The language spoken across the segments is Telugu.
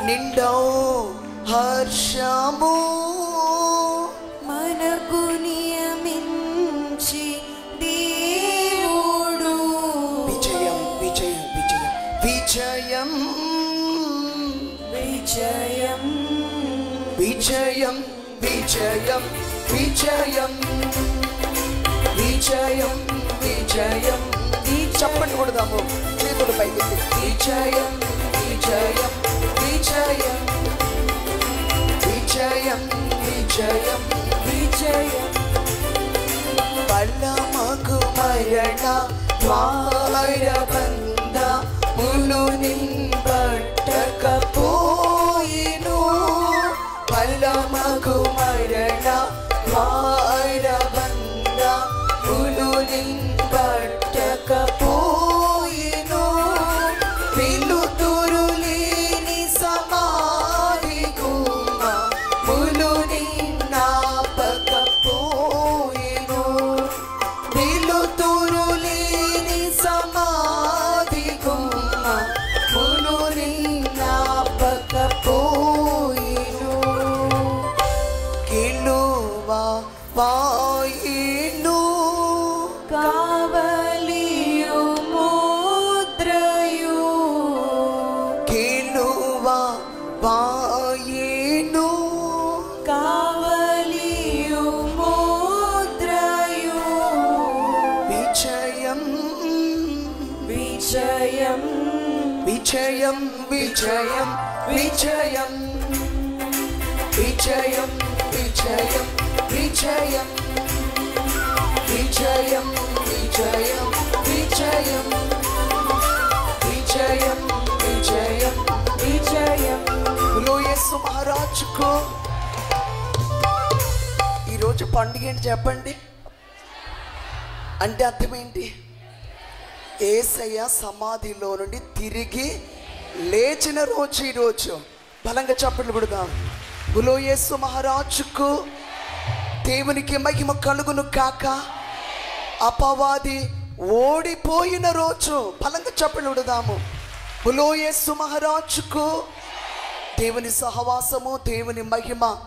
నిండవు హర్షము మనకు నియమించి దేవుడు. విజయం విజయం విజయం విజయం విజయం విజయం విజయం విజయం విజయం చెప్పండి కొడదాము చేతులు పైకి. విజయం విజయం విజయం విజయం విజయం విజయం బలమగు మరణ ద్వారబంధ ములు నింబట్టకపోయిను. బలమగు మరణ ద్వారబంధ ములు నింబట్టకపోయిను. వెలుతురు లేని సమాధి గుమ్మ ములు నిన్నాపకపోయిను. వెలుతురు లేని సమాధి గుమ్మ ములు నిన్నాపకపోయిను. గెలువా వాయిను కావలియు ముద్రయు. గెలువా వాయిను కావలియు ముద్రయు. విజయం విజయం విజయం విజయం విజయం విజయం విజయం విజయం విజయం విజయం విజయం విజయం విజయం విజయం యేసు మహారాజుకు ఈరోజు పండుగ ఏంటి చెప్పండి? అంటే అర్థం ఏంటి? యేసయ్య సమాధిలో నుండి తిరిగి లేచిన రోజు ఈరోజు. బలంగా చప్పట్లు కొడదాం. యేసు మహారాజుకు దేవునికి మహిమ కలుగును కాక. అపవాది ఓడిపోయిన రోజు. బలంగా చప్పట్లు కొడదాము. యేసు మహారాజుకు దేవుని సహవాసము దేవుని మహిమ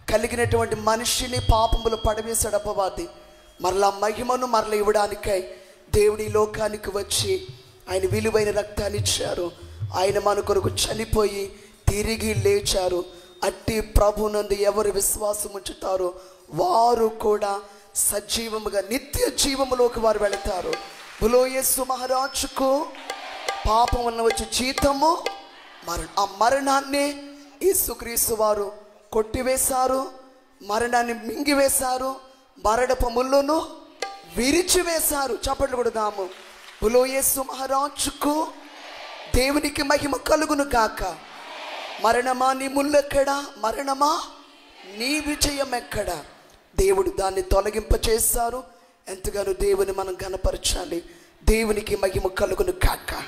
కలిగినటువంటి మనిషిని పాపములు పడవేశాడు అపవాది. మరలా మహిమను మరల ఇవ్వడానికై దేవుడి లోకానికి వచ్చి ఆయన విలువైన రక్తాన్ని ఇచ్చారు. ఆయన మన కొరకు చనిపోయి తిరిగి లేచారు. అట్టి ప్రభునందు ఎవరు విశ్వాసం ఉంచుతారో వారు కూడా సజీవముగా నిత్య జీవములోకి వారు వెళతారు. యేసు మహారాజుకు పాపం వలన వచ్చే జీతము మరణం. ఆ మరణాన్ని యేసుక్రీస్తు వారు కొట్టివేశారు. మరణాన్ని మింగివేశారు. మరణపు ముళ్ళును విరిచివేశారు. చప్పట్లు కొడదాము. యేసు మహారాజుకు దేవునికి మహిమ కలుగును గాక. మరణమా నీ ముళ్ళెక్కడా? మరణమా నీ విజయం ఎక్కడా? దేవుడు దాన్ని తొలగింపచేశారు. ఎంతగానో దేవుని మనం ఘనపరచాలి. దేవునికి మహిమ కలుగును గాక.